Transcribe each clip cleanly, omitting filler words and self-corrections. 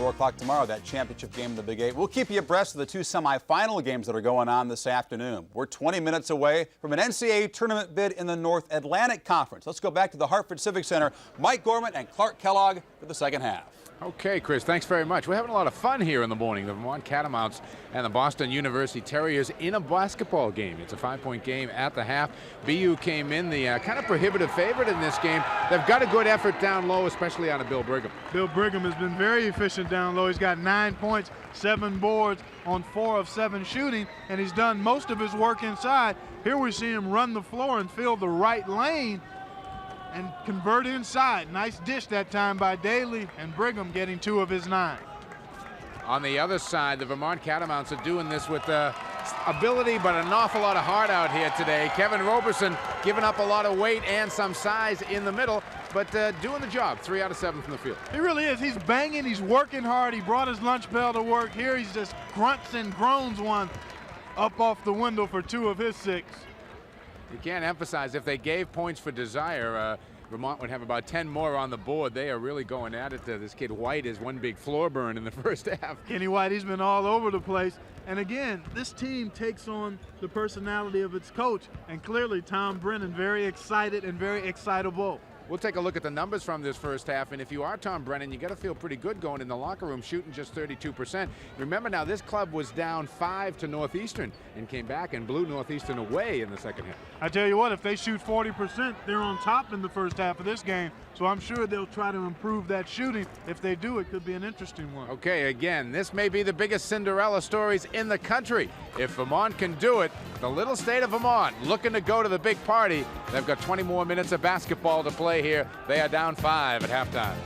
4 o'clock tomorrow, that championship game in the Big 8. We'll keep you abreast of the 2 semifinal games that are going on this afternoon. We're 20 minutes away from an NCAA tournament bid in the North Atlantic Conference. Let's go back to the Hartford Civic Center. Mike Gorman and Clark Kellogg for the second half. Okay, Chris, thanks very much. We're having a lot of fun here in the morning. The Vermont Catamounts and the Boston University Terriers in a basketball game. It's a 5-point game at the half. BU came in the kind of prohibitive favorite in this game. They've got a good effort down low, especially out of Bill Brigham. Bill Brigham has been very efficient down low. He's got 9 points, 7 boards on 4 of 7 shooting, and he's done most of his work inside. Here we see him run the floor and fill the right lane and convert inside. Nice dish that time by Daly, and Brigham getting 2 of his 9. On the other side, the Vermont Catamounts are doing this with ability, but an awful lot of heart out here today. Kevin Roberson giving up a lot of weight and some size in the middle, but doing the job. 3 out of 7 from the field. He really is. He's banging. He's working hard. He brought his lunch bell to work. Here he's just grunts and groans one up off the window for 2 of his 6. You can't emphasize, if they gave points for desire, Vermont would have about 10 more on the board. They are really going at it. This kid White is one big floor burn in the first half. Kenny White, he's been all over the place. And again, this team takes on the personality of its coach. And clearly Tom Brennan very excited and very excitable. We'll take a look at the numbers from this first half, and if you are Tom Brennan, you got to feel pretty good going in the locker room, shooting just 32%. Remember now, this club was down 5 to Northeastern and came back and blew Northeastern away in the second half. I tell you what, if they shoot 40%, they're on top in the first half of this game. So I'm sure they'll try to improve that shooting. If they do, it could be an interesting one. Okay, again, this may be the biggest Cinderella stories in the country. If Vermont can do it, the little state of Vermont looking to go to the big party. They've got 20 more minutes of basketball to play here. They are down 5 at halftime.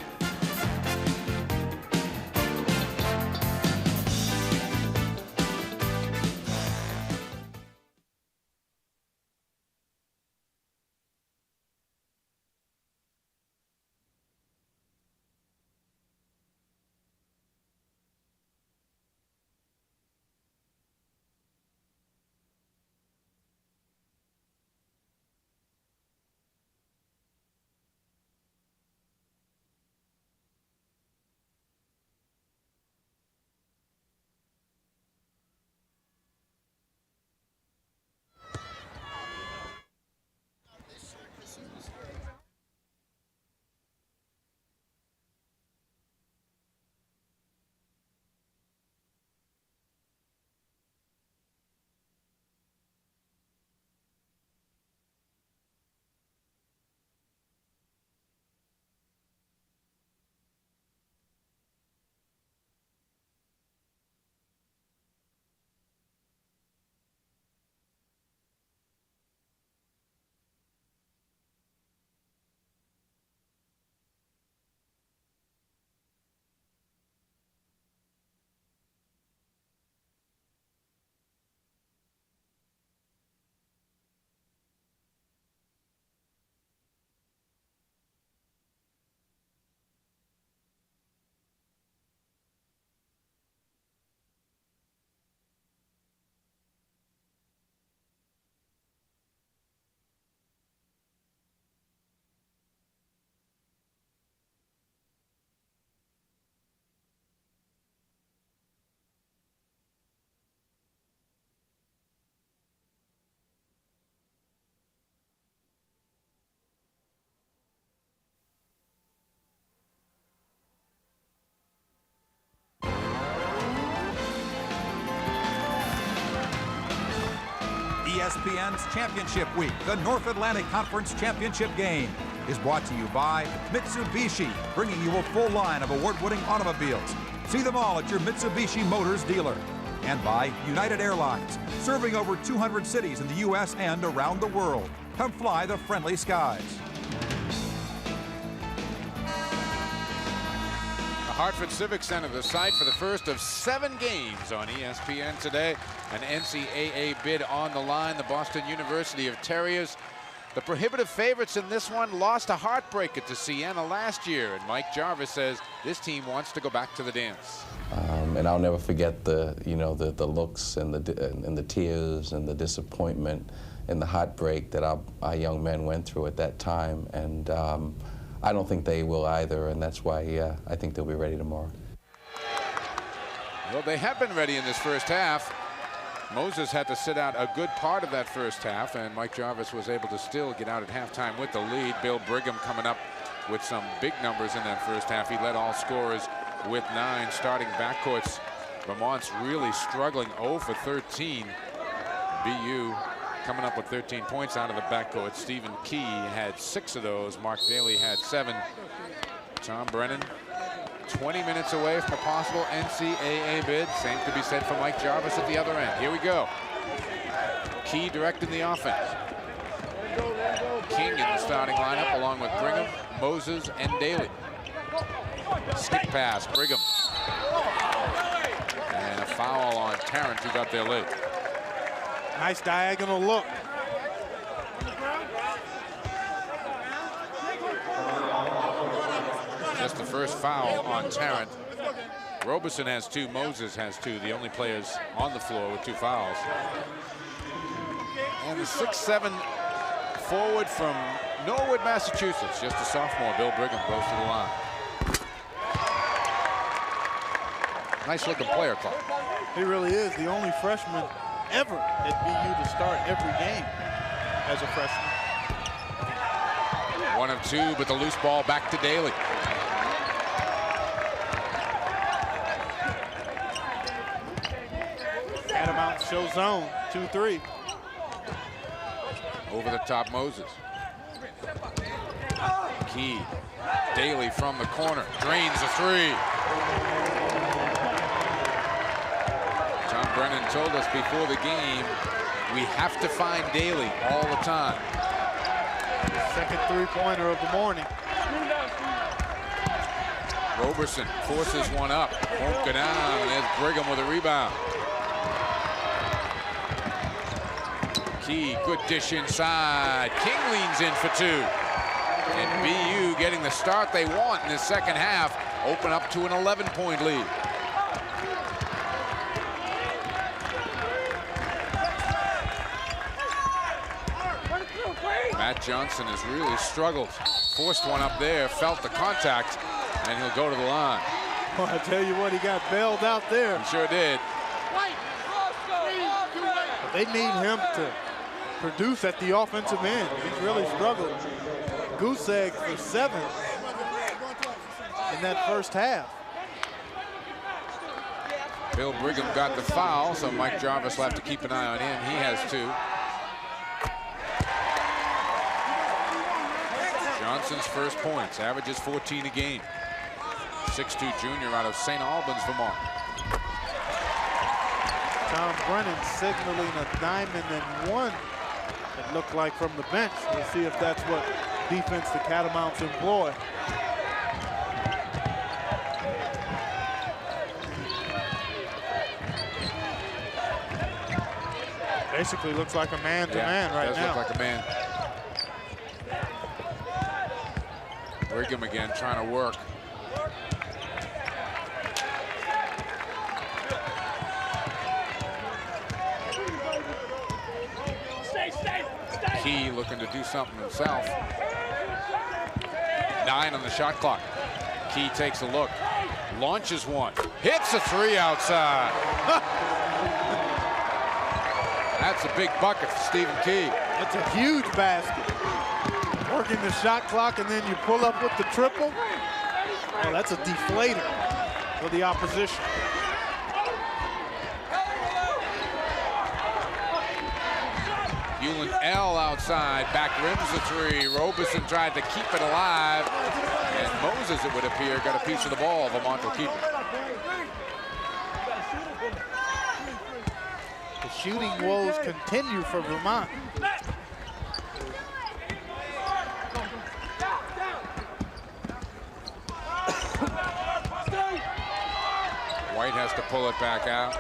ESPN's Championship Week, the North Atlantic Conference Championship game, is brought to you by Mitsubishi, bringing you a full line of award-winning automobiles. See them all at your Mitsubishi Motors dealer. And by United Airlines, serving over 200 cities in the U.S. and around the world. Come fly the friendly skies. The Hartford Civic Center, the site for the first of 7 games on ESPN today. An NCAA bid on the line. The Boston University of Terriers, the prohibitive favorites in this one, lost a heartbreaker to Siena last year. And Mike Jarvis says this team wants to go back to the dance. And I'll never forget the looks and the tears and the disappointment and the heartbreak that our young men went through at that time. And I don't think they will either, and that's why I think they'll be ready tomorrow. Well, they have been ready in this first half. Moses had to sit out a good part of that first half, and Mike Jarvis was able to still get out at halftime with the lead. Bill Brigham coming up with some big numbers in that first half. He led all scorers with 9 starting backcourts. Vermont's really struggling, 0 for 13. BU coming up with 13 points out of the backcourt. Stephen Key had 6 of those. Mark Daly had 7. Tom Brennan 20 minutes away from a possible NCAA bid. Same could be said for Mike Jarvis at the other end. Here we go. Key directing the offense. King in the starting lineup along with Brigham, Moses, and Daly. Skip pass, Brigham. And a foul on Tarrant, who got there late. Nice diagonal look. Just the first foul on Tarrant. Robeson has 2, Moses has 2, the only players on the floor with 2 fouls. And the 6'7" forward from Norwood, Massachusetts, just a sophomore, Bill Brigham, goes to the line. Nice looking player, Clark. He really is the only freshman ever at BU to start every game as a freshman. 1 of 2, but the loose ball back to Daly. Catamount show zone, 2-3. Over the top, Moses. Key. Daly from the corner. Drains a 3. Tom Brennan told us before the game, we have to find Daly all the time. Second 3-pointer of the morning. Roberson forces one up. Won't go down. And there's Brigham with a rebound. Key, good dish inside. King leans in for 2. And BU getting the start they want in the second half. Open up to an 11-point lead. Matt Johnson has really struggled. Forced one up there, felt the contact, and he'll go to the line. Well, I tell you what, he got bailed out there. He sure did. But they need him to produce at the offensive end. He's really struggled. Goose egg for 7 in that first half. Bill Brigham got the foul, so Mike Jarvis will have to keep an eye on him. He has 2. Johnson's first points, averages 14 a game. 6'2" junior out of St. Albans, Vermont. Tom Brennan signaling a diamond and 1, it looked like, from the bench. We'll see if that's what defense the Catamounts employ. Basically looks like a man-to-man right now. Does look like a man. Brigham again trying to work. Key looking to do something himself. 9 on the shot clock. Key takes a look. Launches one. Hits a 3 outside. That's a big bucket for Stephen Key. It's a huge basket. Working the shot clock, and then you pull up with the triple. Oh, that's a deflator for the opposition. Hewlin L outside, back rims the 3. Robeson tried to keep it alive. And Moses, it would appear, got a piece of the ball. Vermont will keep it. The shooting woes continue for Vermont. White has to pull it back out.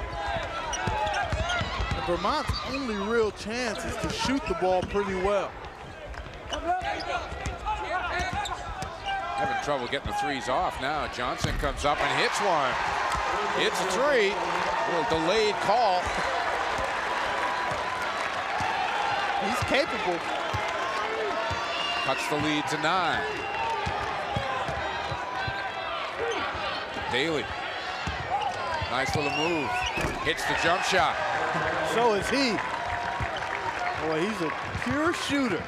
And Vermont's only real chance is to shoot the ball pretty well. Having trouble getting the 3s off now. Johnson comes up and hits one. Hits a 3. A little delayed call. He's capable. Cuts the lead to 9. Nice little move. Hits the jump shot. So is he. Boy, he's a pure shooter.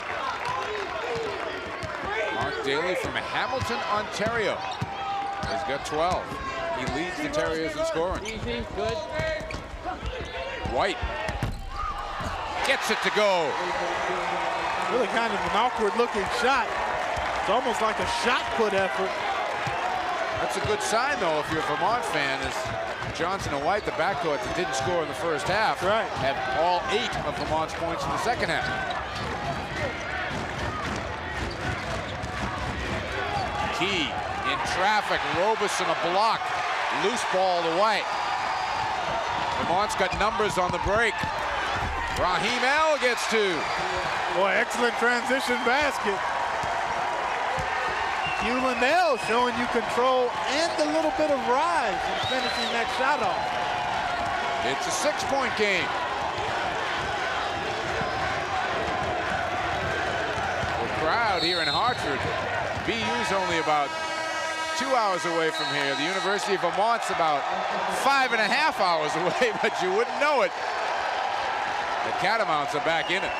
Mark Daly from Hamilton, Ontario. He's got 12. He leads the Terriers in scoring. Easy, good. White gets it to go. Really kind of an awkward looking shot. It's almost like a shot put effort. That's a good sign, though, if you're a Vermont fan, is Johnson and White, the backcourt that didn't score in the first half, right, have all 8 of Vermont's points in the second half. Key in traffic. Robeson a block. Loose ball to White. Vermont's got numbers on the break. Raheem L gets 2. Boy, excellent transition basket. Hewlin L showing you control and a little bit of rise in finishing that shot off. It's a 6-point game. The crowd here in Hartford. BU's only about 2 hours away from here. The University of Vermont's about 5.5 hours away, but you wouldn't know it. The Catamounts are back in it.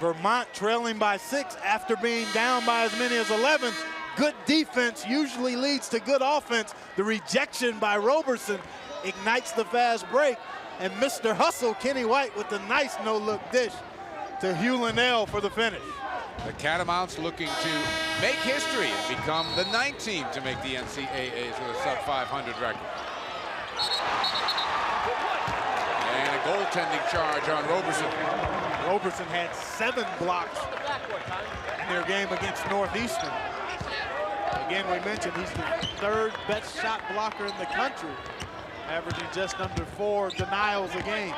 Vermont trailing by 6 after being down by as many as 11. Good defense usually leads to good offense. The rejection by Roberson ignites the fast break. And Mr. Hustle, Kenny White, with a nice no-look dish to Hewlin L for the finish. The Catamounts looking to make history and become the 9th team to make the NCAAs with a sub-500 record. And a goaltending charge on Roberson. Roberson had 7 blocks in their game against Northeastern. Again, we mentioned he's the 3rd best shot blocker in the country, averaging just under 4 denials a game.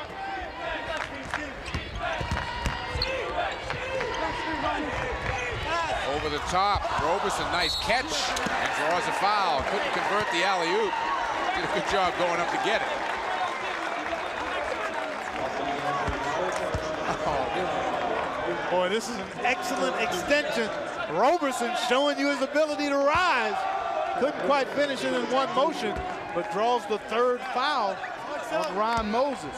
Over the top, Roberson, nice catch, and draws a foul. Couldn't convert the alley-oop. Did a good job going up to get it. Boy, this is an excellent extension. Roberson showing you his ability to rise. Couldn't quite finish it in one motion, but draws the 3rd foul on Ron Moses.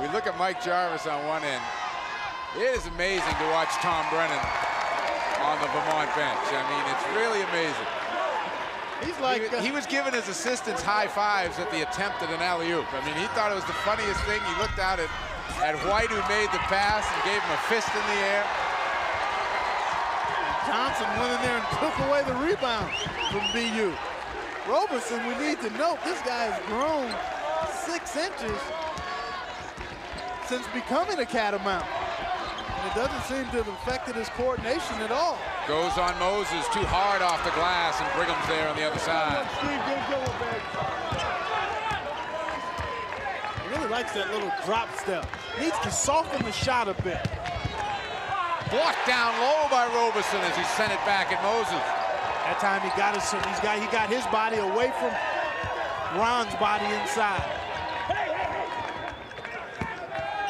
We look at Mike Jarvis on one end. It is amazing to watch Tom Brennan on the Vermont bench. I mean, it's really amazing. He's like he was giving his assistants high fives at the attempt at an alley-oop. I mean, he thought it was the funniest thing. He looked out at White, who made the pass, and gave him a fist in the air. Johnson went in there and took away the rebound from BU. Roberson, we need to note, this guy has grown 6 inches since becoming a Catamount. And it doesn't seem to have affected his coordination at all. Goes on Moses, too hard off the glass, and Brigham's there on the other side. He really likes that little drop step. Needs to soften the shot a bit. Blocked down low by Roberson as he sent it back at Moses. That time he got his body away from Ron's body inside.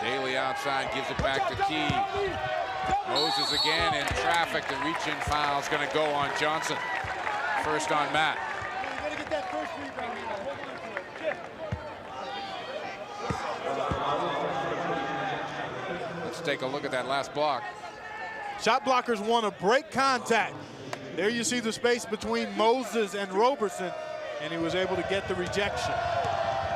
Daly outside, gives it back to Key. Moses again in traffic. The reach-in foul is going to go on Johnson. First on Matt. Let's take a look at that last block. Shot blockers want to break contact. There you see the space between Moses and Roberson, and he was able to get the rejection.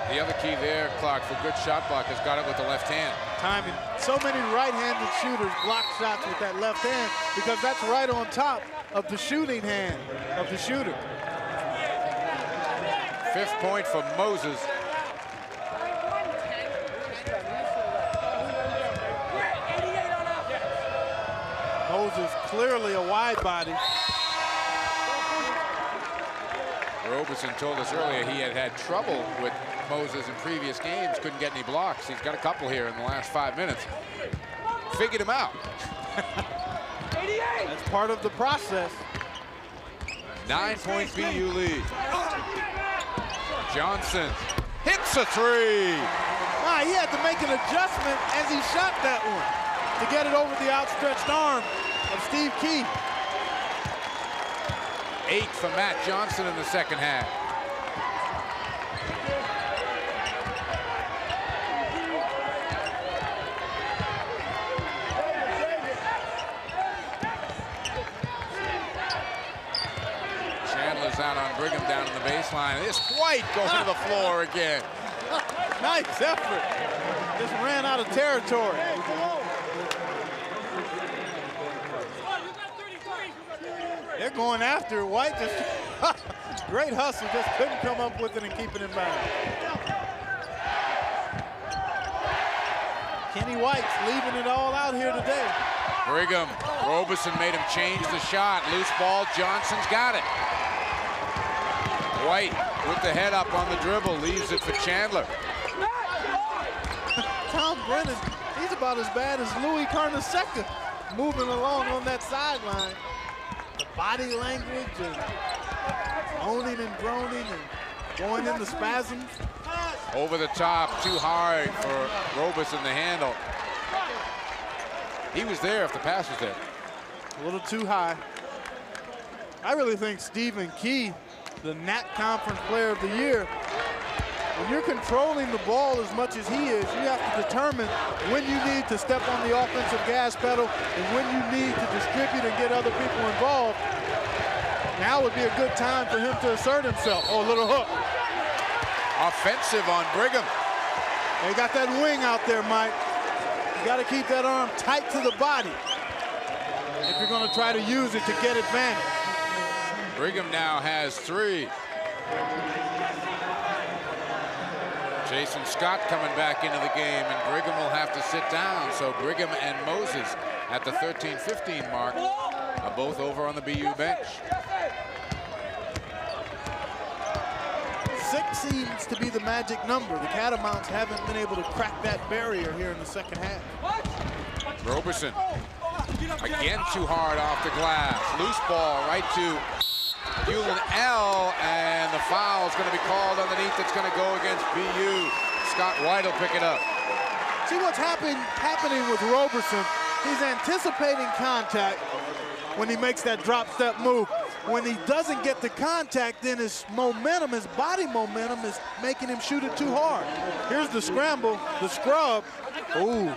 The other key there, Clark, for good shot block has got it with the left hand. Timing. So many right-handed shooters block shots with that left hand because that's right on top of the shooting hand of the shooter. 5th point for Moses. Moses clearly a wide body. Roberson told us earlier he had trouble with Moses in previous games, couldn't get any blocks. He's got a couple here in the last 5 minutes. Figured him out. That's part of the process. 9-point BU lead. Johnson hits a three. He had to make an adjustment as he shot that one to get it over the outstretched arm of Steve Key. 8 for Matt Johnson in the second half. Chandler's out on Brigham down on the baseline. This White going to the floor again. Nice effort. Just ran out of territory. They're going after White. Just great hustle. Just couldn't come up with it and keep it in bounds. Kenny White's leaving it all out here today. Brigham, Roberson made him change the shot. Loose ball, Johnson's got it. White with the head up on the dribble, leaves it for Chandler. Tom Brennan, he's about as bad as Louis Carnesecca moving along on that sideline. The body language and owning and groaning and going into spasms. Over the top, too hard for Roberson to handle. He was there if the pass was there. A little too high. I really think Stephen Key, the NAC Conference Player of the Year, when you're controlling the ball as much as he is, you have to determine when you need to step on the offensive gas pedal and when you need to distribute and get other people involved. Now would be a good time for him to assert himself. Oh, a little hook. Offensive on Brigham. They got that wing out there, Mike. You got to keep that arm tight to the body if you're going to try to use it to get advantage. Brigham now has 3. Jason Scott coming back into the game, and Brigham will have to sit down. So Brigham and Moses at the 13-15 mark are both over on the BU bench. 6 seems to be the magic number. The Catamounts haven't been able to crack that barrier here in the second half. Roberson again too hard off the glass. Loose ball right to Hewlin L, and the foul is going to be called underneath. It's going to go against BU. Scott White will pick it up. See what's happening with Roberson. He's anticipating contact when he makes that drop step move. When he doesn't get the contact, then his momentum, his body momentum is making him shoot it too hard. Here's the scramble, the scrub. Ooh,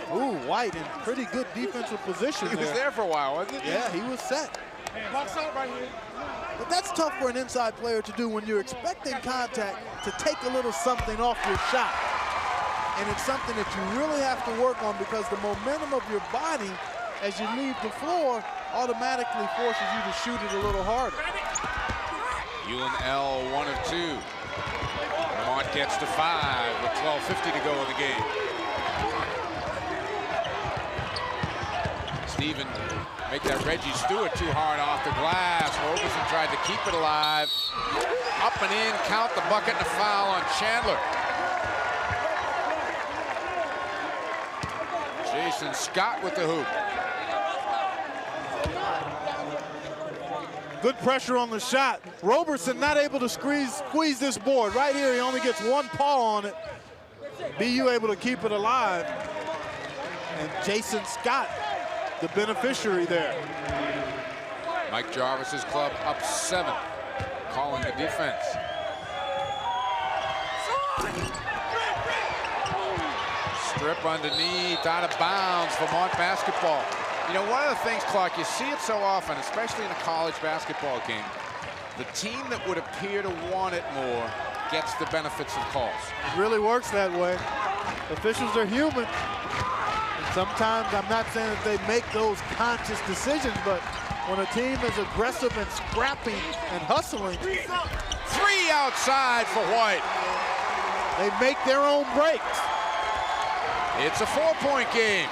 White in pretty good defensive position. He was there for a while, wasn't he? Yeah, he was set. But that's tough for an inside player to do when you're expecting contact to take a little something off your shot. And it's something that you really have to work on because the momentum of your body as you leave the floor automatically forces you to shoot it a little harder. Hewlin L, 1 of 2. Vermont gets to 5 with 12:50 to go in the game. Stephen make that Reggie Stewart too hard off the glass. Roberson tried to keep it alive. Up and in, count the bucket and a foul on Chandler. Jason Scott with the hoop. Good pressure on the shot. Roberson not able to squeeze this board. Right here, he only gets one paw on it. BU able to keep it alive. And Jason Scott, the beneficiary there. Mike Jarvis's club up 7, calling the defense. Strip underneath, out of bounds, Vermont basketball. You know, one of the things, Clark, you see it so often, especially in a college basketball game, the team that would appear to want it more gets the benefits of calls. It really works that way. Officials are human. And sometimes, I'm not saying that they make those conscious decisions, but when a team is aggressive and scrapping and hustling, 3 outside for White. they make their own breaks. It's a 4-point game.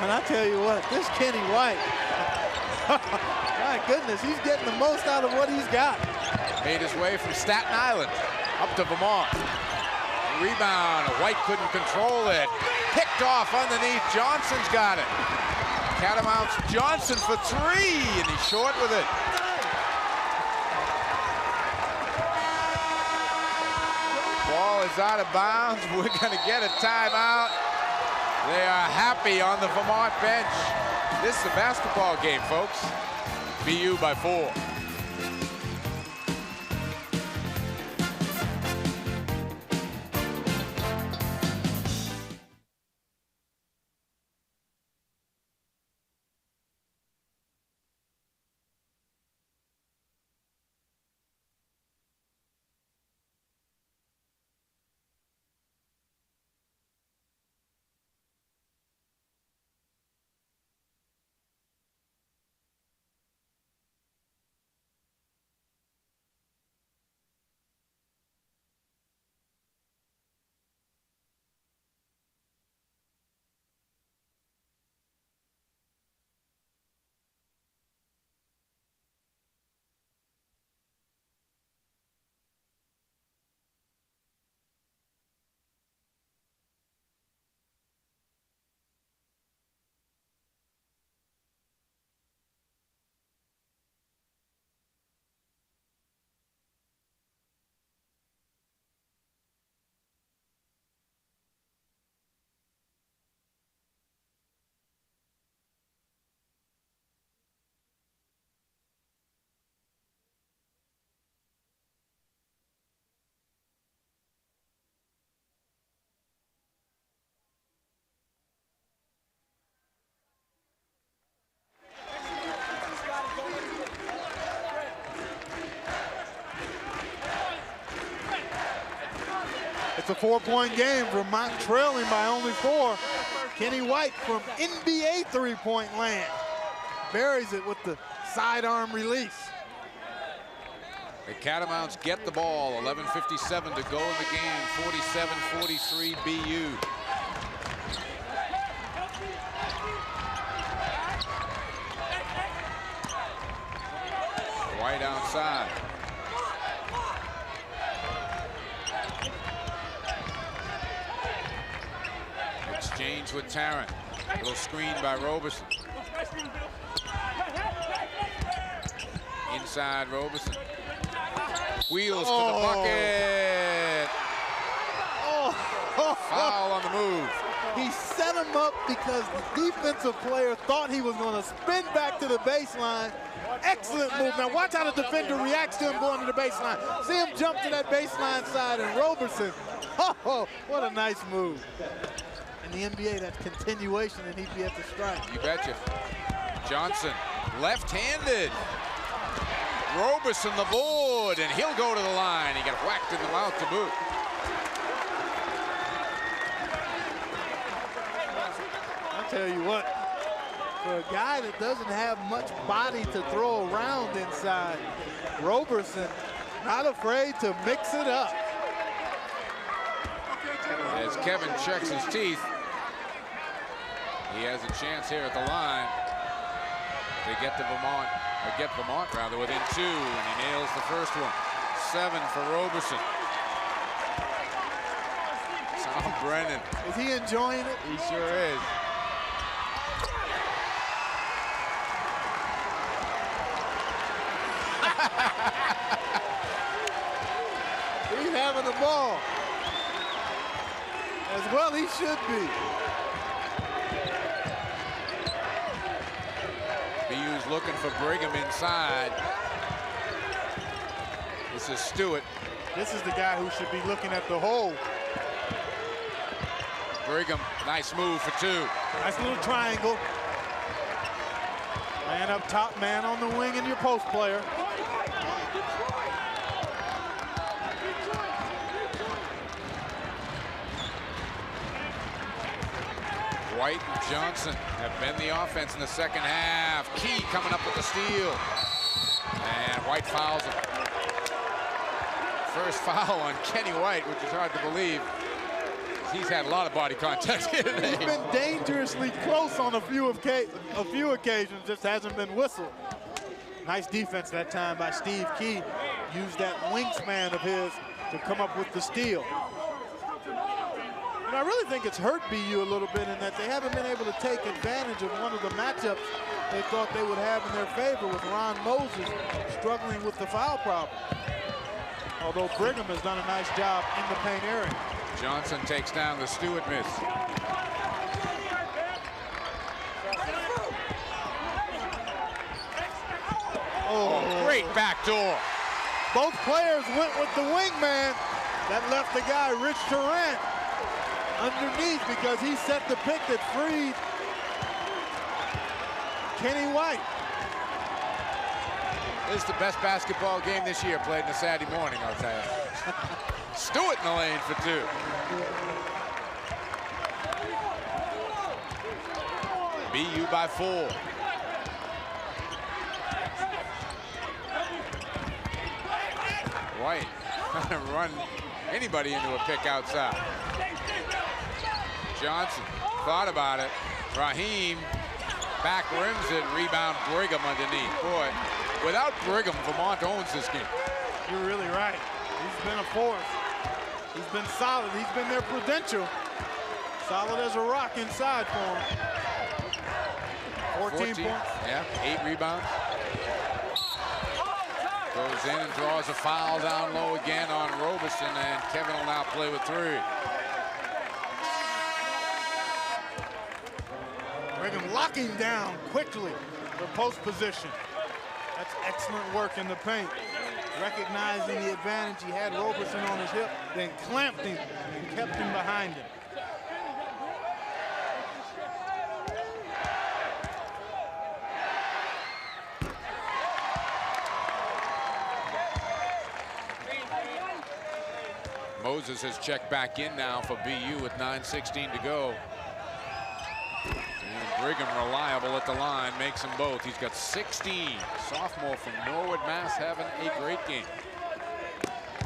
And I tell you what, this Kenny White, my goodness, he's getting the most out of what he's got. Made his way from Staten Island up to Vermont. Rebound, White couldn't control it. Picked off underneath, Johnson's got it. Catamounts Johnson for 3, and he's short with it. Ball is out of bounds. We're gonna get a timeout. They are happy on the Vermont bench. This is a basketball game, folks. BU by 4. It's a 4-point game. Vermont trailing by only 4. Kenny White from NBA 3-point land buries it with the sidearm release. The Catamounts get the ball. 11:57 to go in the game. 47-43 BU. White outside. Exchange with Tarrant. Little screen by Roberson. Inside Roberson. Wheels to the bucket. Foul on the move. He set him up because the defensive player thought he was going to spin back to the baseline. Excellent move. Now watch how the defender reacts to him going to the baseline. See him jump to that baseline side, and Roberson, oh, what a nice move. In the NBA, that's continuation, and he'd be at the strike. You betcha. Johnson, left-handed. Roberson the board, and he'll go to the line. He got whacked in the mouth to boot. I'll tell you what, for a guy that doesn't have much body to throw around inside, Roberson not afraid to mix it up. As Kevin checks his teeth, he has a chance here at the line to get to Vermont, or get Vermont rather, within 2, and he nails the first one. 7 for Roberson. Tom Brennan. Is he enjoying it? He sure is. He's having the ball. As well he should be. BU's looking for Brigham inside. This is Stewart. This is the guy who should be looking at the hole. Brigham, nice move for two. Nice little triangle. Man up top, man on the wing, and your post player. White and Johnson have been the offense in the second half. Key coming up with the steal. And White fouls him. First foul on Kenny White, which is hard to believe. He's had a lot of body contact here today. He's been dangerously close on a few occasions, just hasn't been whistled. Nice defense that time by Steve Key. Used that wingspan of his to come up with the steal. And I really think it's hurt BU a little bit in that they haven't been able to take advantage of one of the matchups they thought they would have in their favor, with Ron Moses struggling with the foul problem. Although Brigham has done a nice job in the paint area. Johnson takes down the Stewart miss. Oh, great backdoor. Both players went with the wingman. That left the guy, Rich Durant, underneath because he set the pick that freed Kenny White. This is the best basketball game this year played in a Saturday morning, I'll tell you. Stewart in the lane for two. BU by 4. White trying to run anybody into a pick outside. Johnson thought about it. Raheem back rims it, rebound Brigham underneath. Boy, without Brigham, Vermont owns this game. You're really right. He's been a force. He's been solid. He's been their prudential. Solid as a rock inside for him. 14 points. Yeah, 8 rebounds. Goes in and draws a foul down low again on Robeson, and Kevin will now play with 3. Brigham locking down quickly for post position. That's excellent work in the paint. Recognizing the advantage he had Robeson on his hip, then clamped him and kept him behind him. Moses has checked back in now for BU with 9:16 to go. And Brigham reliable at the line, makes them both. He's got 16. Sophomore from Norwood, Mass, having a great game.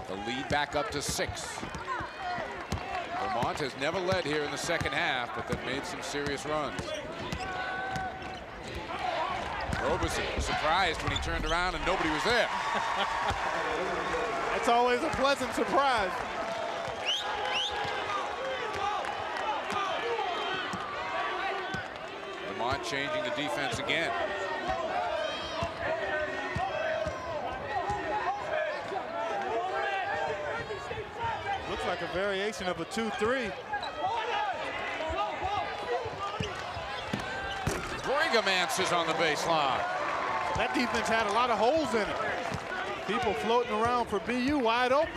The lead back up to 6. Vermont has never led here in the second half, but they've made some serious runs. Robeson was surprised when he turned around and nobody was there. That's always a pleasant surprise. Vermont changing the defense again. Looks like a variation of a 2-3. Brigham answers on the baseline. That defense had a lot of holes in it. People floating around for BU wide open.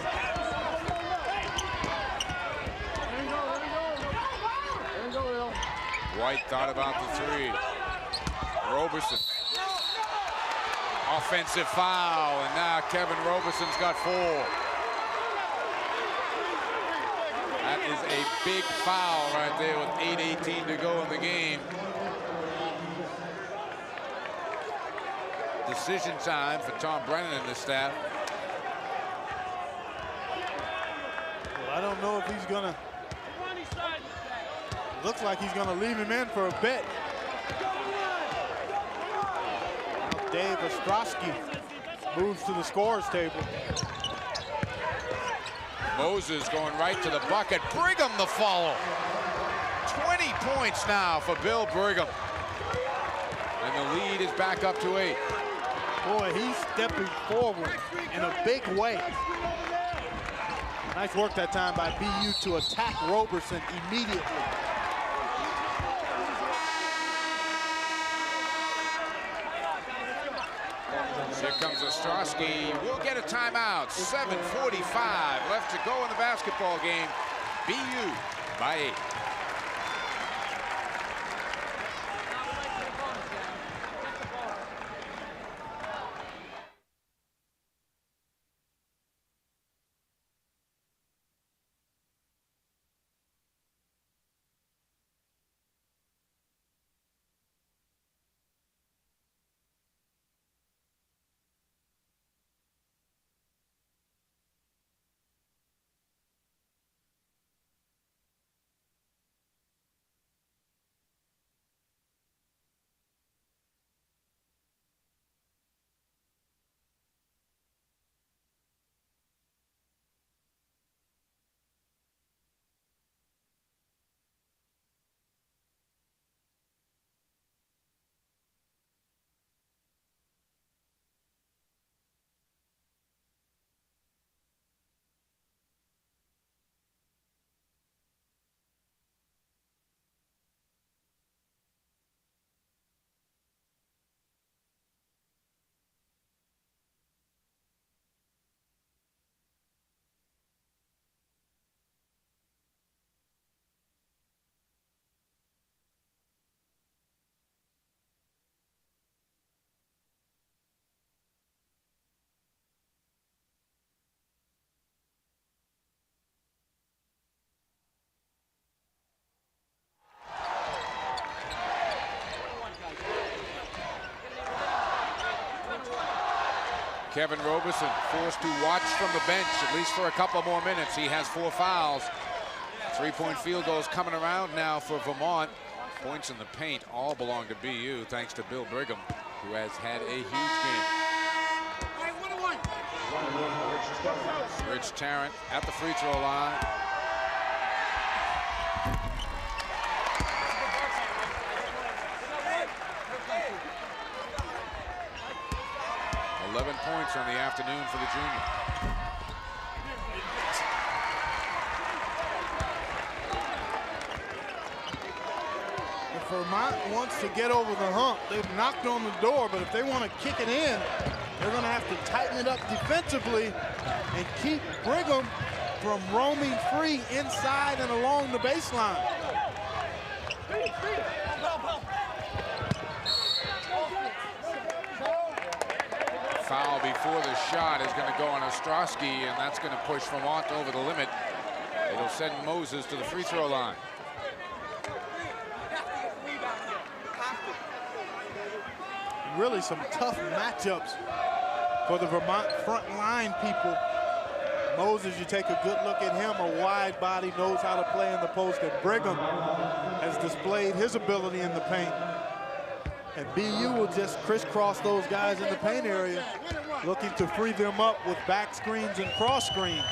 White thought about the 3. Robeson. Offensive foul, and now Kevin Robeson's got 4. That is a big foul right there with 8:18 to go in the game. Decision time for Tom Brennan and the staff. Well, I don't know if he's gonna. Looks like he's gonna leave him in for a bit. Dave Ostrowski moves to the scorer's table. Moses going right to the bucket. Brigham the follow. 20 points now for Bill Brigham. And the lead is back up to 8. Boy, he's stepping forward in a big way. Nice work that time by BU to attack Roberson immediately. Here comes Ostrowski. We'll get a timeout. 7:45 left to go in the basketball game. BU by 8. Kevin Roberson forced to watch from the bench at least for a couple more minutes. He has 4 fouls. 3-point field goals coming around now for Vermont. Points in the paint all belong to BU thanks to Bill Brigham, who has had a huge game. Rich Tarrant at the free throw line. Points on the afternoon for the junior. If Vermont wants to get over the hump, they've knocked on the door, but if they want to kick it in, they're going to have to tighten it up defensively and keep Brigham from roaming free inside and along the baseline. Foul before the shot is going to go on Ostrowski, and that's going to push Vermont over the limit. It'll send Moses to the free throw line. Really some tough matchups for the Vermont front line people. Moses, you take a good look at him, a wide body, knows how to play in the post, and Brigham has displayed his ability in the paint. And BU will just crisscross those guys in the paint area, looking to free them up with back screens and cross screens.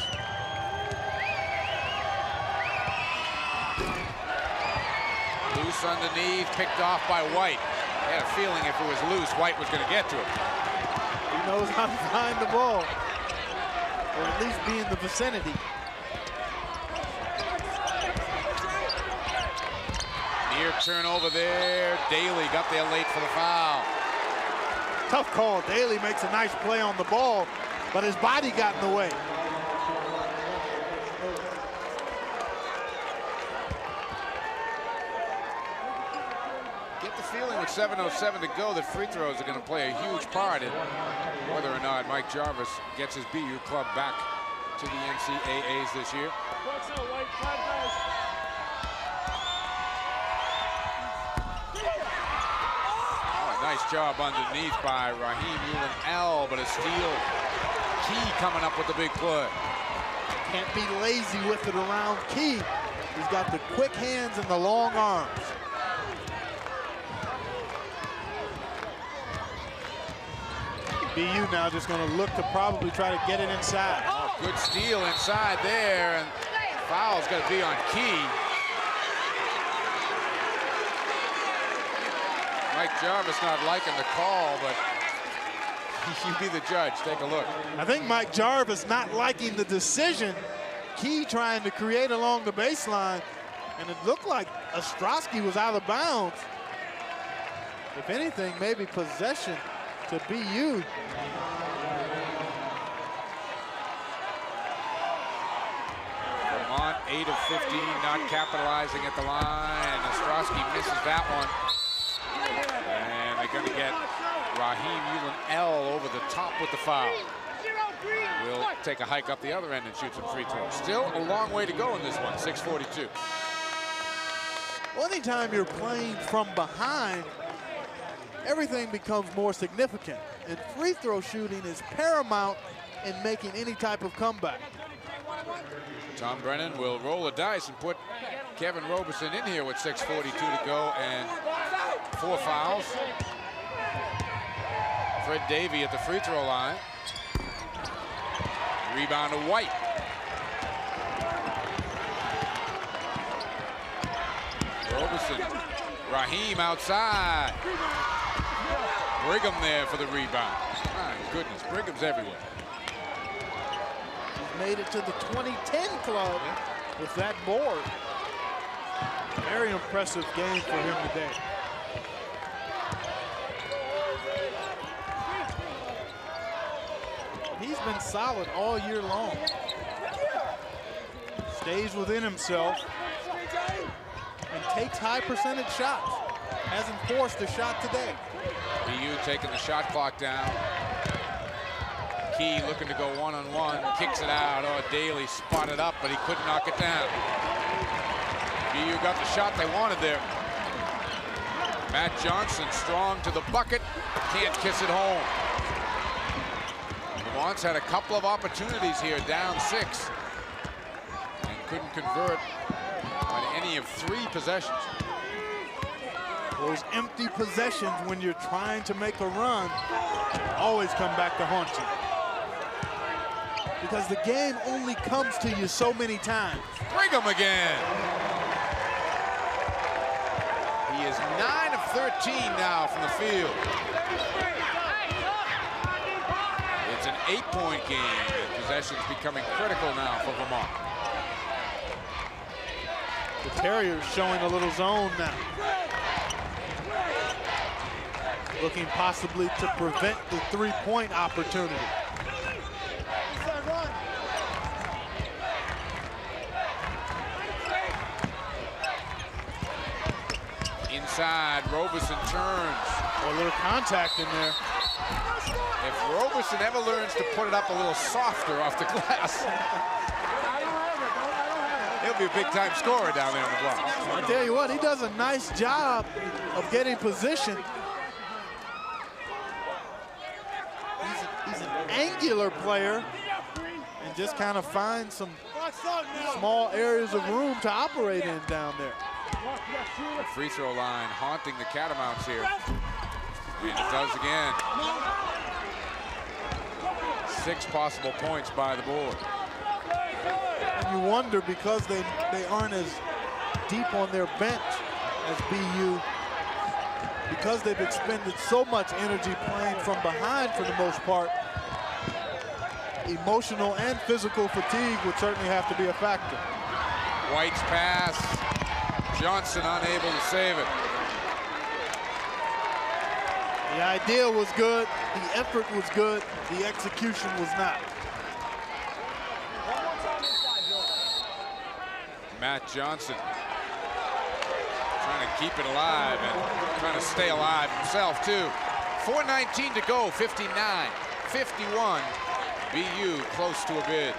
Loose underneath, picked off by White. I had a feeling if it was loose, White was going to get to it. He knows how to find the ball, or at least be in the vicinity. Near turnover there. Daly got there late for the foul. Tough call. Daly makes a nice play on the ball, but his body got in the way. Get the feeling with 7:07 to go that free throws are going to play a huge part in whether or not Mike Jarvis gets his BU club back to the NCAAs this year. Nice job underneath by Raheem Ulan-El, but a steal. Key coming up with the big play. Can't be lazy with it around Key. He's got the quick hands and the long arms. BU now just going to look to probably try to get it inside. Oh, good steal inside there, and foul's going to be on Key. Mike Jarvis not liking the call, but You be the judge. Take a look. I think Mike Jarvis not liking the decision. Key trying to create along the baseline, and it looked like Ostrowski was out of bounds. If anything, maybe possession to BU. Vermont 8 of 15, not capitalizing at the line. Ostrowski misses that one. And they're going to get Raheem Ulan-El over the top with the foul. Will take a hike up the other end and shoot some free throws. Still a long way to go in this one, 6:42. Well, anytime you're playing from behind, everything becomes more significant. And free throw shooting is paramount in making any type of comeback. Tom Brennan will roll the dice and put Kevin Roberson in here with 6:42 to go and 4 fouls. Fred Davey at the free throw line. Rebound to White. Roberson. Raheem outside. Brigham there for the rebound. My goodness, Brigham's everywhere. He's made it to the 2010 club with that board. Very impressive game for him today. He's been solid all year long. Stays within himself and takes high percentage shots. Hasn't forced a shot today. BU taking the shot clock down. Key looking to go one-on-one, kicks it out. Oh, Daly spotted up, but he couldn't knock it down. BU got the shot they wanted there. Matt Johnson strong to the bucket, can't kiss it home. Vermont's had a couple of opportunities here, down 6, and couldn't convert on any of 3 possessions. Those empty possessions when you're trying to make a run always come back to haunt you. Because the game only comes to you so many times. Brigham again. He is 9 of 13 now from the field. It's an 8-point game, and possession's becoming critical now for Vermont. The Terriers showing a little zone now. Looking possibly to prevent the 3-point opportunity. Inside, Roberson turns. A little contact in there. If Roberson ever learns to put it up a little softer off the glass, he'll be a big-time scorer down there on the block. I tell you what, he does a nice job of getting position. He's an angular player and just kind of finds some small areas of room to operate in down there. The free throw line haunting the Catamounts here. And it does again. 6 possible points by the board. And you wonder, because they aren't as deep on their bench as BU, because they've expended so much energy playing from behind for the most part, emotional and physical fatigue would certainly have to be a factor. White's pass. Johnson unable to save it. The idea was good, the effort was good, the execution was not. Matt Johnson trying to keep it alive and trying to stay alive himself too. 4:19 to go, 59-51. BU close to a bid.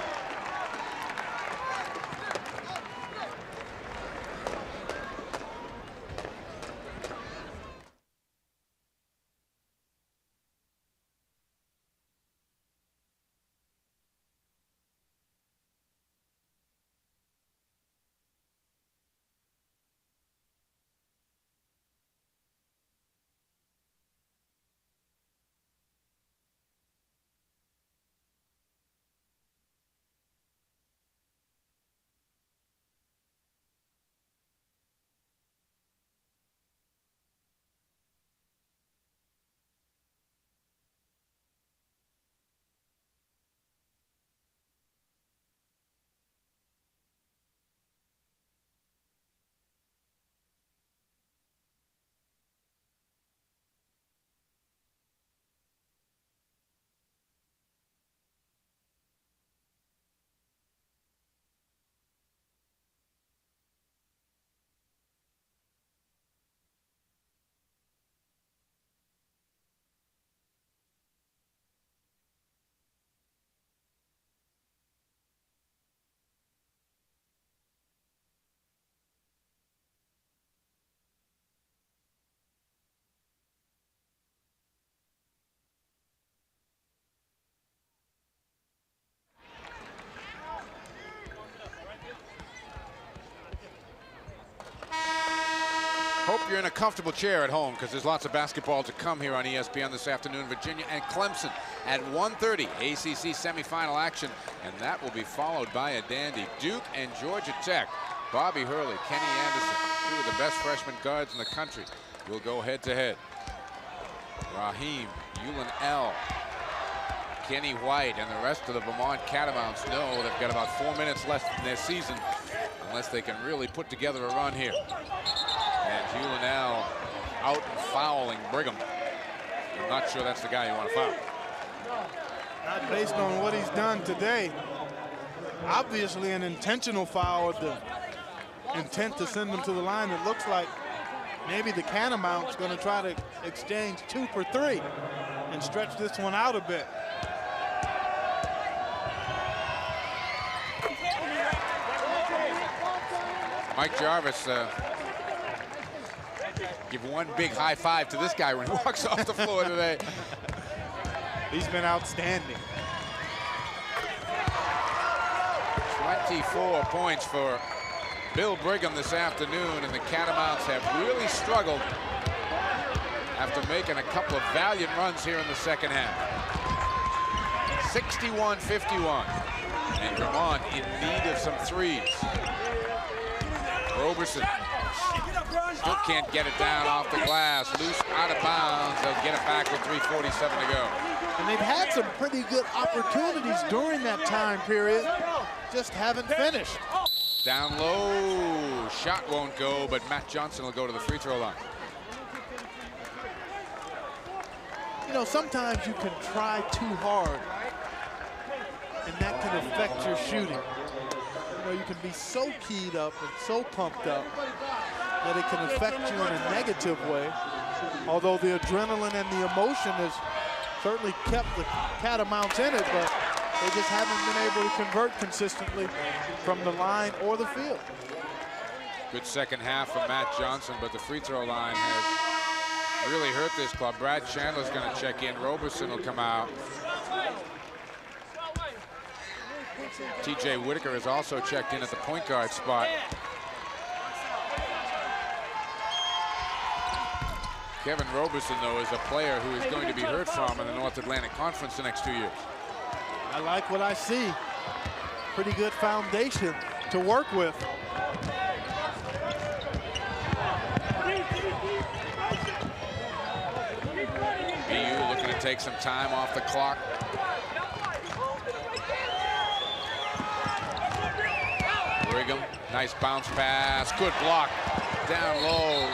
in a comfortable chair at home because there's lots of basketball to come here on ESPN this afternoon. Virginia and Clemson at 1:30, ACC semifinal action, and that will be followed by a dandy. Duke and Georgia Tech. Bobby Hurley, Kenny Anderson, two of the best freshman guards in the country, will go head-to-head. Raheem, Yulin L, Kenny White, and the rest of the Vermont Catamounts know they've got about 4 minutes left in their season unless they can really put together a run here. And Yulin L out and fouling Brigham. I'm not sure that's the guy you want to foul. Not based on what he's done today. Obviously an intentional foul with the intent to send them to the line. It looks like maybe the Catamounts going to try to exchange 2 for 3 and stretch this one out a bit. Mike Jarvis give one big high five to this guy when he walks off the floor today. He's been outstanding. 24 points for Bill Brigham this afternoon, and the Catamounts have really struggled after making a couple of valiant runs here in the second half. 61-51, and Vermont in need of some threes. Roberson still can't get it down off the glass. Loose, out of bounds. They'll get it back with 3:47 to go. And they've had some pretty good opportunities during that time period. Just haven't finished. Down low. Shot won't go, but Matt Johnson will go to the free throw line. You know, sometimes you can try too hard, and that can affect your shooting. You know, you can be so keyed up and so pumped up that it can affect you in a negative way. Although the adrenaline and the emotion has certainly kept the Catamounts in it, but they just haven't been able to convert consistently from the line or the field. Good second half from Matt Johnson, but the free throw line has really hurt this club. Brad Chandler's going to check in. Roberson will come out. TJ Whitaker has also checked in at the point guard spot. Kevin Roberson, though, is a player who is going to be heard from in the North Atlantic Conference the next 2 years. I like what I see. Pretty good foundation to work with. BU looking to take some time off the clock. Brigham, nice bounce pass, good block. Down low,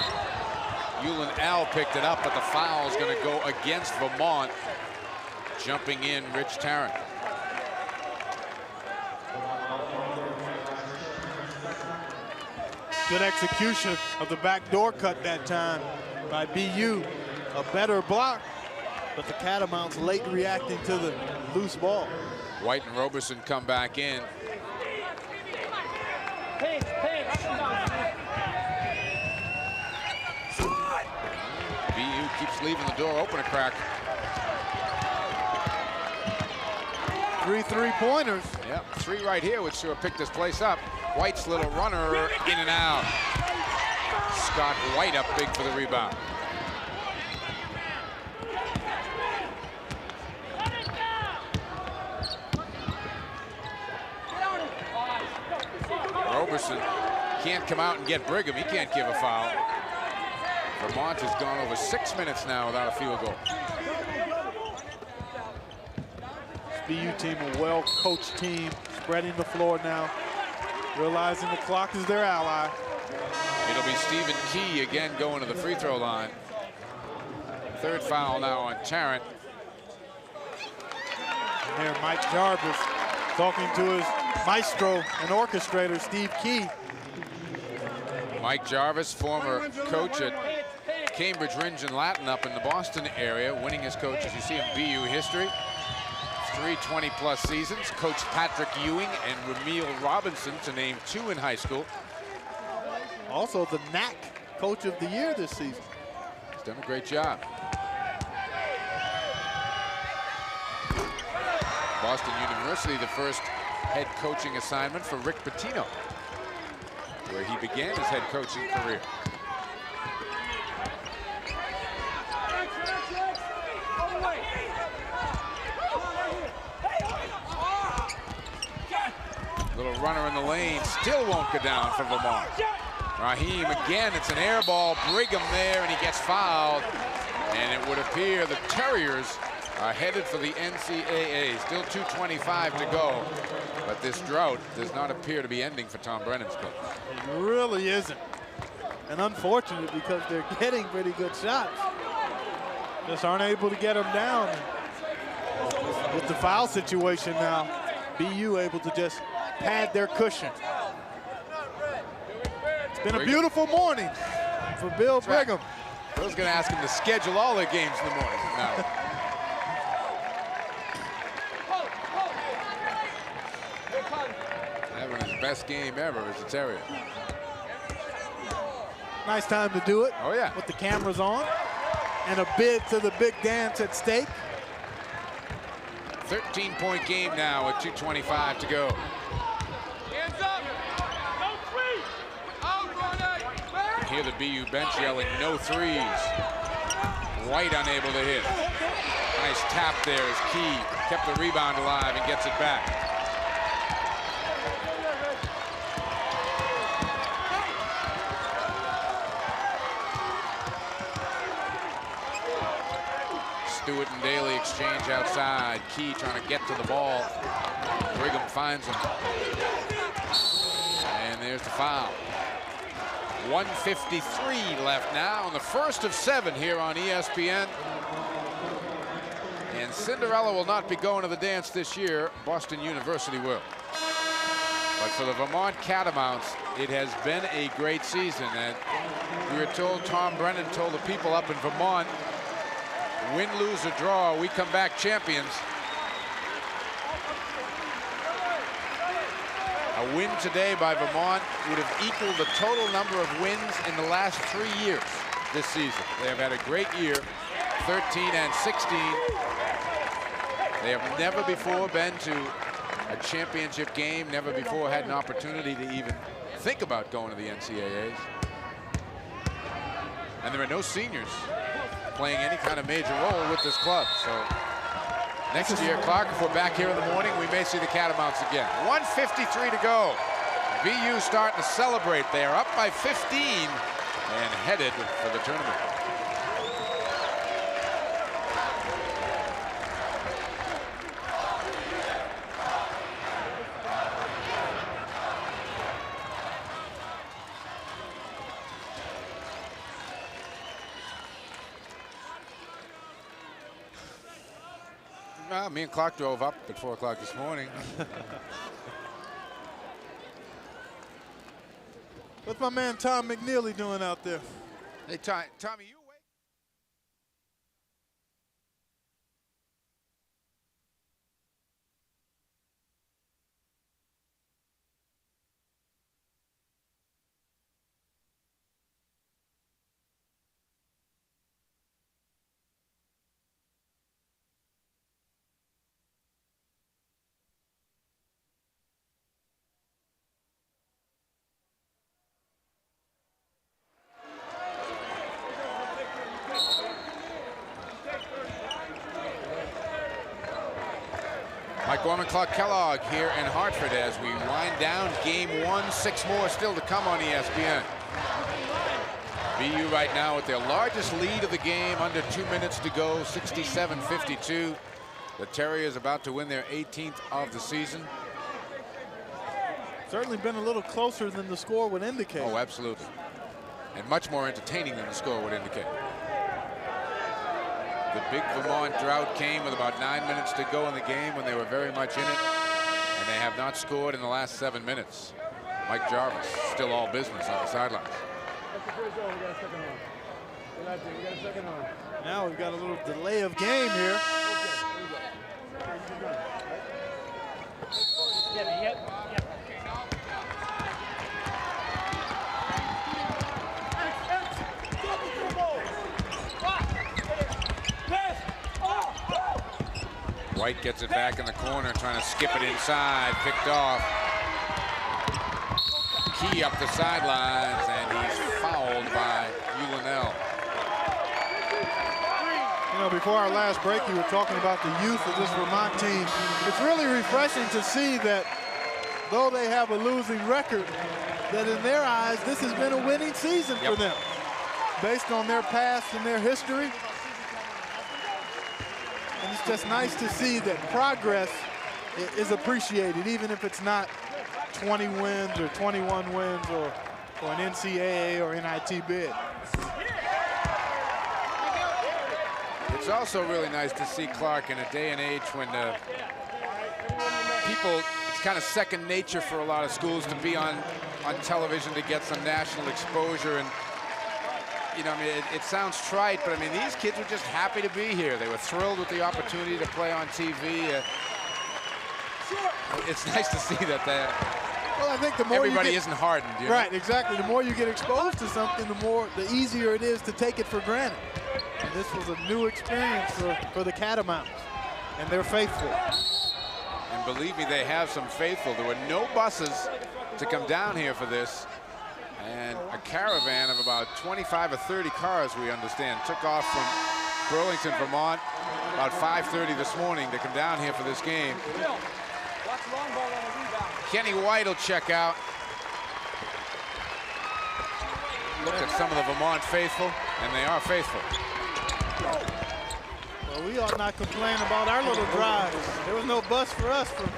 Yulin L picked it up, but the foul is going to go against Vermont. Jumping in, Rich Tarrant. Good execution of the backdoor cut that time by BU. A better block, but the Catamounts late reacting to the loose ball. White and Roberson come back in. BU keeps leaving the door open a crack. 3 3-pointers. Yep, 3 right here would sure pick this place up. White's little runner in and out. Scott White up big for the rebound. Roberson can't come out and get Brigham. He can't give a foul. Vermont has gone over 6 minutes now without a field goal. This BU team, a well-coached team, spreading the floor now, realizing the clock is their ally. It'll be Stephen Key again going to the free throw line. Third foul now on Tarrant. And there, Mike Jarvis talking to his maestro and orchestrator, Steve Key. Mike Jarvis, former coach at Cambridge Ringe and Latin up in the Boston area, winning as coach, as you see in BU history. 3 20-plus seasons. Coached Patrick Ewing and Ramil Robinson, to name 2 in high school. Also the NAC Coach of the Year this season. He's done a great job. Boston University, the first head coaching assignment for Rick Pitino, where he began his head coaching career. runner in the lane still won't go down for Vermont. Raheem again, it's an air ball. Brigham there, and he gets fouled. And it would appear the Terriers are headed for the NCAA. Still 2:25 to go. But this drought does not appear to be ending for Tom Brennan's club. It really isn't. And unfortunate because they're getting pretty good shots. Just aren't able to get them down. With the foul situation now, BU able to just pad their cushion. It's been a beautiful morning for Bill Brigham. Bill's going to ask him to schedule all their games in the morning. No. Having his best game ever as a Terrier. Nice time to do it. Oh, yeah. With the cameras on. And a bid to the big dance at stake. 13-point game now with 2:25 to go. Hands up! No three! You hear the BU bench yelling, no threes. White unable to hit. Nice tap there as Key kept the rebound alive and gets it back. Stewart and Daly exchange outside. Key trying to get to the ball. Brigham finds him. And there's the foul. 1:53 left now on the first of 7 here on ESPN. And Cinderella will not be going to the dance this year. Boston University will. But for the Vermont Catamounts, it has been a great season. And we were told, Tom Brennan told the people up in Vermont, win, lose, or draw, we come back champions. A win today by Vermont would have equaled the total number of wins in the last 3 years this season. They have had a great year, 13 and 16. They have never before been to a championship game, never before had an opportunity to even think about going to the NCAAs. And there are no seniors playing any kind of major role with this club. So next year, Clark, if we're back here in the morning, we may see the Catamounts again. 1:53 to go. BU starting to celebrate. They are up by 15 and headed for the tournament. Me and Clark drove up at 4 o'clock this morning. What's my man Tom McNeely doing out there? Hey, Tommy, you awake? Mike Gorman, Clark Kellogg here in Hartford as we wind down game 1. 6 more still to come on ESPN. BU right now with their largest lead of the game, under 2 minutes to go, 67-52. The Terriers about to win their 18th of the season. Certainly been a little closer than the score would indicate. Oh, absolutely. And much more entertaining than the score would indicate. The big Vermont drought came with about 9 minutes to go in the game when they were very much in it. And they have not scored in the last 7 minutes. Mike Jarvis, still all business on the sidelines. Now we've got a little delay of game here. White gets it back in the corner, trying to skip it inside, picked off. Key up the sidelines, and he's fouled by Ulanell. You know, before our last break, you were talking about the youth of this Vermont team. It's really refreshing to see that though they have a losing record, that in their eyes, this has been a winning season for them, based on their past and their history. And it's just nice to see that progress is appreciated, even if it's not 20 wins or 21 wins or an NCAA or NIT bid. It's also really nice to see, Clark, in a day and age when people, it's kind of second nature for a lot of schools to be on television to get some national exposure. And, you know, I mean, it sounds trite, but I mean, these kids were just happy to be here. They were thrilled with the opportunity to play on TV. It's nice to see that well, I think the more everybody isn't hardened. You know? Right, exactly. The more you get exposed to something, the easier it is to take it for granted. And this was a new experience for the Catamounts, and they're faithful. And believe me, they have some faithful. There were no buses to come down here for this. And a caravan of about 25 or 30 cars, we understand, took off from Burlington, Vermont, about 5:30 this morning to come down here for this game. Kenny White will check out. Look at some of the Vermont faithful, and they are faithful. Well, we ought not complain about our little drive. There was no bus for us from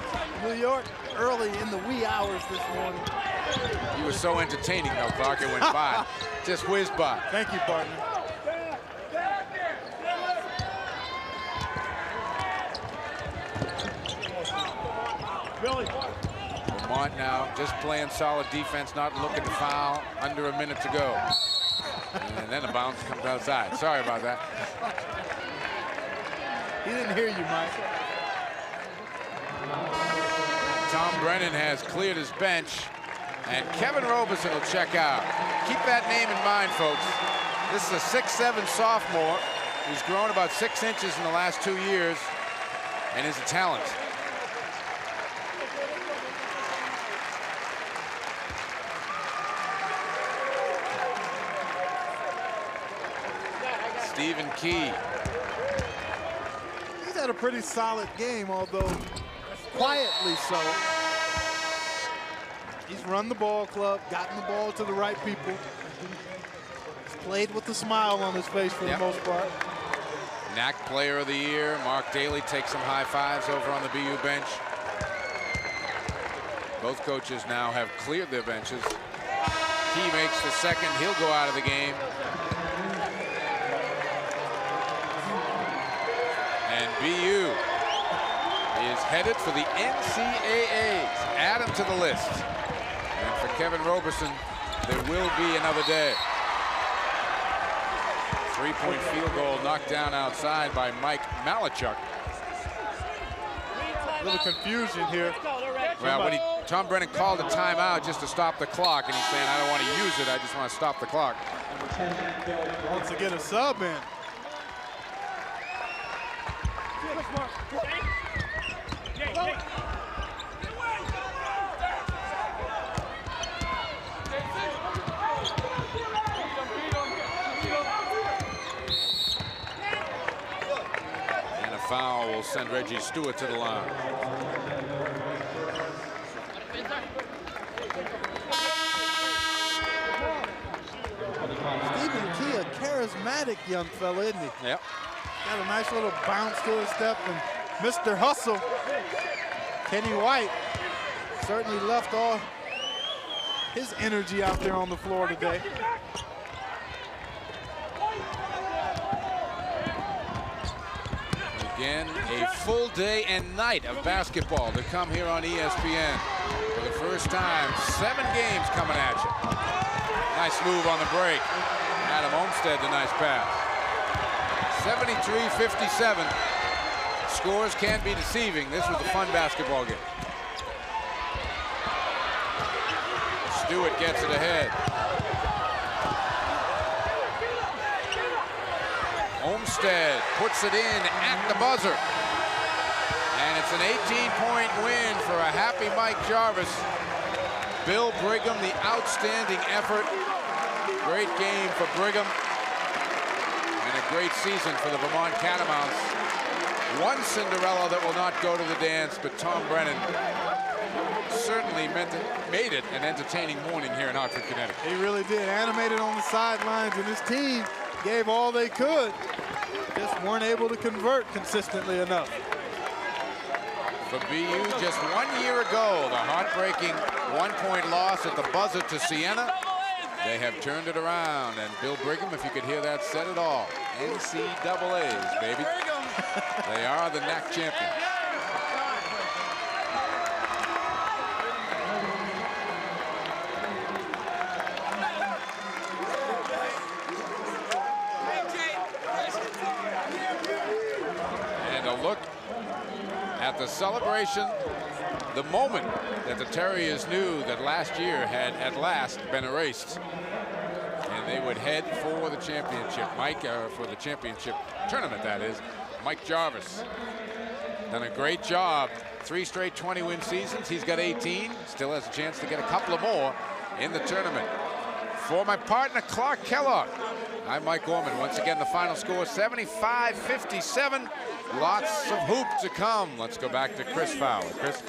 New York early in the wee hours this morning. He was so entertaining, though, Clark. It went by. Just whizzed by. Thank you, partner. Vermont now just playing solid defense, not looking to foul. Under a minute to go. And then a bounce comes outside. Sorry about that. He didn't hear you, Mike. Tom Brennan has cleared his bench, and Kevin Roberson will check out. Keep that name in mind, folks. This is a 6'7" sophomore who's grown about 6 inches in the last 2 years and is a talent. Stephen Key. He's had a pretty solid game, although quietly so. He's run the ball club, gotten the ball to the right people. He's played with a smile on his face for the most part. NAC Player of the Year. Mark Daly takes some high fives over on the BU bench. Both coaches now have cleared their benches. Key makes the second. He'll go out of the game. And BU is headed for the NCAAs. Add him to the list. And for Kevin Roberson, there will be another day. 3-point field goal knocked down outside by Mike Malachuk. A little confusion here. Well, Tom Brennan called a timeout just to stop the clock, and he's saying, I don't want to use it, I just want to stop the clock. Wants to get a sub in. And a foul will send Reggie Stewart to the line. Stephen Key, a charismatic young fella, isn't he? Yep. Got a nice little bounce to his step, and Mr. Hustle, Kenny White, certainly left all his energy out there on the floor today. Again, a full day and night of basketball to come here on ESPN. For the first time, 7 games coming at you. Nice move on the break. Adam Olmstead, the nice pass. 73-57. Scores can be deceiving. This was a fun basketball game. Stewart gets it ahead. Olmstead puts it in at the buzzer. And it's an 18-point win for a happy Mike Jarvis. Bill Brigham, the outstanding effort. Great game for Brigham. And a great season for the Vermont Catamounts. One Cinderella that will not go to the dance, but Tom Brennan certainly made it an entertaining morning here in Hartford, Connecticut. He really did. Animated on the sidelines, and his team gave all they could. Just weren't able to convert consistently enough. For BU, just 1 year ago, the heartbreaking one-point loss at the buzzer to Siena. They have turned it around, and Bill Brigham, if you could hear that, said it all. NCAAs, baby. They are the NAC champions. And a look at the celebration, the moment that the Terriers knew that last year had at last been erased, and they would head for the championship. Mike, for the championship tournament, that is. Mike Jarvis done a great job. 3 straight 20-win seasons. He's got 18. Still has a chance to get a couple of more in the tournament. For my partner, Clark Kellogg, I'm Mike Gorman. Once again, the final score, 75-57. Lots of hoop to come. Let's go back to Chris Fowler. Chris?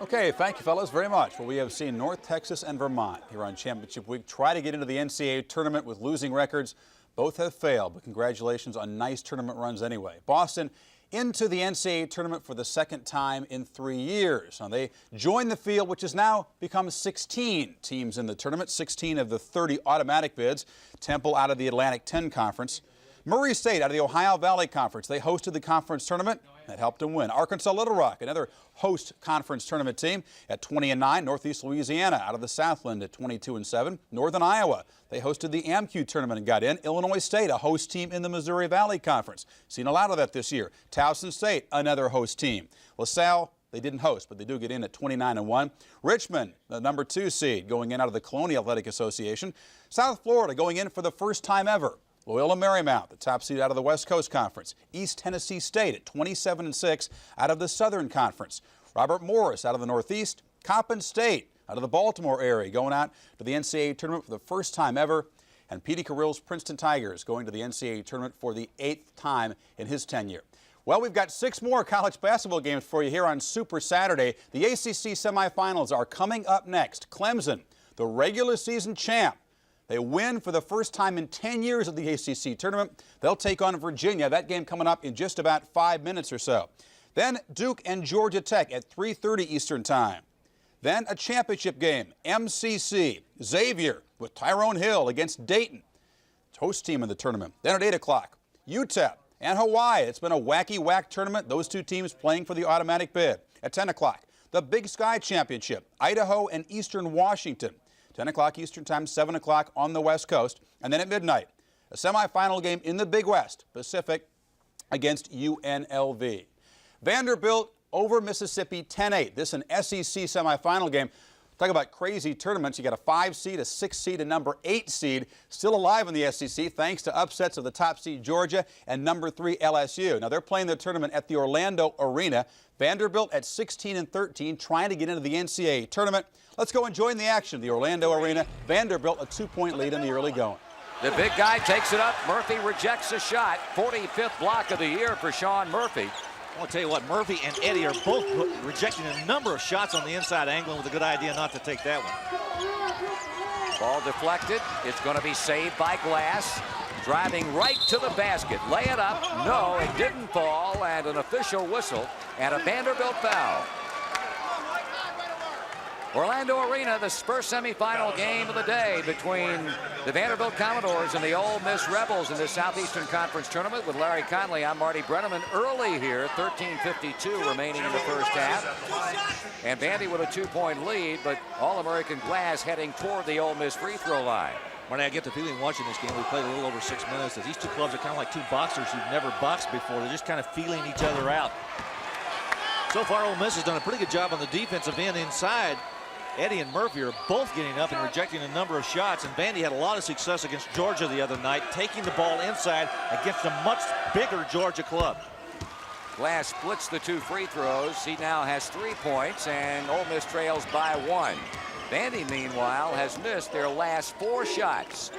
Okay, thank you, fellas, very much. Well, we have seen North Texas and Vermont here on Championship Week try to get into the NCAA tournament with losing records. Both have failed, but congratulations on nice tournament runs anyway. Boston into the NCAA tournament for the second time in 3 years. Now, they joined the field, which has now become 16 teams in the tournament, 16 of the 30 automatic bids. Temple out of the Atlantic 10 Conference. Murray State out of the Ohio Valley Conference. They hosted the conference tournament. That helped them win. Arkansas Little Rock, another host conference tournament team at 20-9. Northeast Louisiana out of the Southland at 22-7. Northern Iowa, they hosted the AMQ tournament and got in. Illinois State, a host team in the Missouri Valley Conference. Seen a lot of that this year. Towson State, another host team. LaSalle, they didn't host, but they do get in at 29-1. Richmond, the number 2 seed, going in out of the Colonial Athletic Association. South Florida going in for the first time ever. Loyola Marymount, the top seed out of the West Coast Conference. East Tennessee State at 27-6 out of the Southern Conference. Robert Morris out of the Northeast. Coppin State out of the Baltimore area going out to the NCAA tournament for the first time ever. And Petey Carrill's Princeton Tigers going to the NCAA tournament for the 8th time in his tenure. Well, we've got 6 more college basketball games for you here on Super Saturday. The ACC semifinals are coming up next. Clemson, the regular season champ. They win for the first time in 10 years of the ACC tournament. They'll take on Virginia. That game coming up in just about 5 minutes or so. Then Duke and Georgia Tech at 3:30 Eastern Time. Then a championship game, MCC, Xavier with Tyrone Hill against Dayton, host team in the tournament. Then at 8 o'clock, UTEP and Hawaii. It's been a wacky whack tournament. Those 2 teams playing for the automatic bid. At 10 o'clock, the Big Sky Championship, Idaho and Eastern Washington. 10 o'clock Eastern Time, 7 o'clock on the West Coast. And then at midnight, a semifinal game in the Big West, Pacific against UNLV. Vanderbilt over Mississippi 10-8. This is an SEC semifinal game. Talk about crazy tournaments. You got a 5 seed, a 6 seed, a number 8 seed still alive in the SEC thanks to upsets of the top seed Georgia and number 3 LSU. Now they're playing the tournament at the Orlando Arena. Vanderbilt at 16-13 trying to get into the NCAA tournament. Let's go and join the action. The Orlando Arena. Vanderbilt a 2-point lead in the early going. The big guy takes it up. Murphy rejects a shot. 45th block of the year for Sean Murphy. I want to tell you what, Murphy and Eddie are both rejecting a number of shots on the inside angle with a good idea not to take that one. Ball deflected. It's going to be saved by Glass. Driving right to the basket. Lay it up. No, it didn't fall. And an official whistle and a Vanderbilt foul. Orlando Arena, the first semifinal game of the day between the Vanderbilt Commodores and the Ole Miss Rebels in the Southeastern Conference Tournament. With Larry Conley, I'm Marty Brenneman. Early here, 13:52 remaining in the first half. And Vandy with a 2-point lead, but All-American Glass heading toward the Ole Miss free throw line. Marty, I get the feeling watching this game, we played a little over 6 minutes, that these 2 clubs are kind of like 2 boxers who've never boxed before. They're just kind of feeling each other out. So far, Ole Miss has done a pretty good job on the defensive end inside. Eddie and Murphy are both getting up and rejecting a number of shots, and Vandy had a lot of success against Georgia the other night, taking the ball inside against a much bigger Georgia club. Glass splits the 2 free throws. He now has 3 points, and Ole Miss trails by 1. Vandy, meanwhile, has missed their last 4 shots.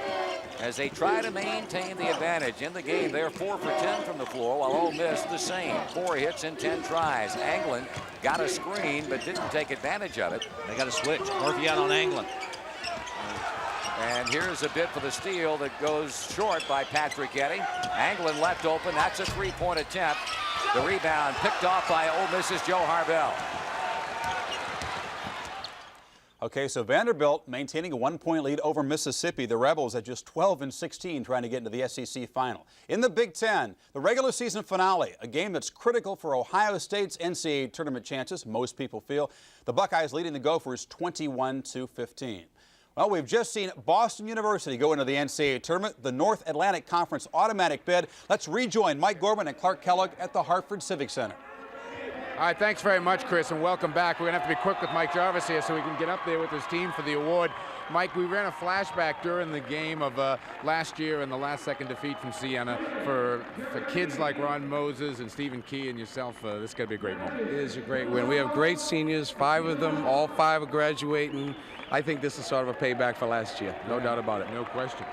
as they try to maintain the advantage in the game. They're 4 for 10 from the floor, while Ole Miss the same. 4 hits in 10 tries. Anglin got a screen but didn't take advantage of it. They got a switch. Murphy out on Anglin. And here's a bit for the steal that goes short by Patrick Eddy. Anglin left open. That's a 3-point attempt. The rebound picked off by Ole Miss's Joe Harvell. Okay, so Vanderbilt maintaining a 1-point lead over Mississippi. The Rebels at just 12-16 trying to get into the SEC final. In the Big Ten, the regular season finale, a game that's critical for Ohio State's NCAA tournament chances, most people feel. The Buckeyes leading the Gophers 21-15. Well, we've just seen Boston University go into the NCAA tournament, the North Atlantic Conference automatic bid. Let's rejoin Mike Gorman and Clark Kellogg at the Hartford Civic Center. All right, thanks very much, Chris, and welcome back. We're going to have to be quick with Mike Jarvis here so we can get up there with his team for the award. Mike, we ran a flashback during the game of last year and the last-second defeat from Siena. For kids like Ron Moses and Stephen Key and yourself, this is going to be a great moment. It is a great win. We have great seniors, 5 of them, all 5 are graduating. I think this is sort of a payback for last year, no doubt about it. No question.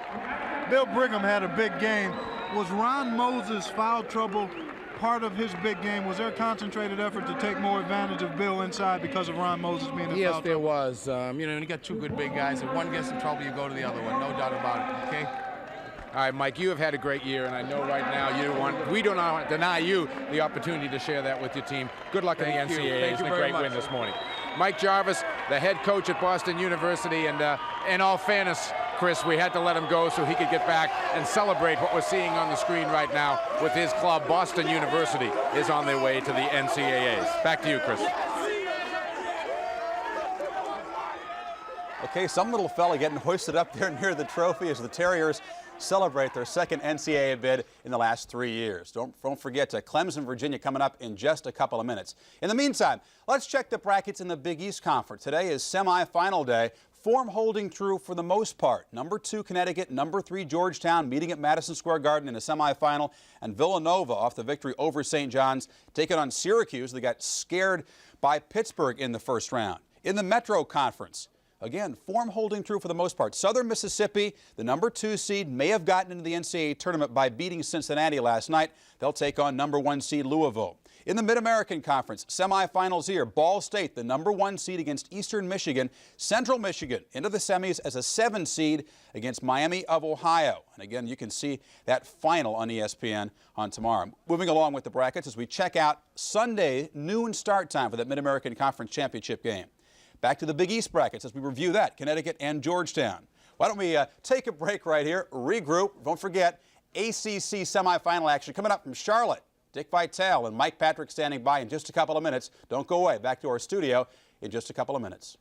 Bill Brigham had a big game. Was Ron Moses' foul trouble part of his big game? Was there a concentrated effort to take more advantage of Bill inside because of Ron Moses being in Yes, foul there trouble? was. You know, you got 2 good big guys. If one gets in trouble, you go to the other one. No doubt about it, okay? All right, Mike, you have had a great year, and I know right now we do not deny you the opportunity to share that with your team. Good luck in the NCAA. Thank It's you a very great much. win this morning. Mike Jarvis, the head coach at Boston University, and in all fairness, Chris, we had to let him go so he could get back and celebrate what we're seeing on the screen right now with his club. Boston University is on their way to the NCAAs. Back to you, Chris. Okay, some little fella getting hoisted up there near the trophy as the Terriers celebrate their second NCAA bid in the last 3 years. Don't forget Clemson, Virginia coming up in just a couple of minutes. In the meantime, let's check the brackets in the Big East Conference. Today is semifinal day. Form holding true for the most part. Number 2 Connecticut, number 3 Georgetown meeting at Madison Square Garden in a semifinal, and Villanova off the victory over St. John's taking on Syracuse. They got scared by Pittsburgh in the first round. In the Metro Conference, again, form holding true for the most part. Southern Mississippi, the number 2 seed, may have gotten into the NCAA tournament by beating Cincinnati last night. They'll take on number 1 seed Louisville. In the Mid-American Conference, semifinals here, Ball State, the number 1 seed against Eastern Michigan. Central Michigan into the semis as a 7 seed against Miami of Ohio. And again, you can see that final on ESPN on tomorrow. Moving along with the brackets as we check out Sunday noon start time for that Mid-American Conference Championship game. Back to the Big East brackets as we review that, Connecticut and Georgetown. Why don't we take a break right here, regroup. Don't forget, ACC semifinal action coming up from Charlotte. Dick Vitale and Mike Patrick standing by in just a couple of minutes. Don't go away. Back to our studio in just a couple of minutes.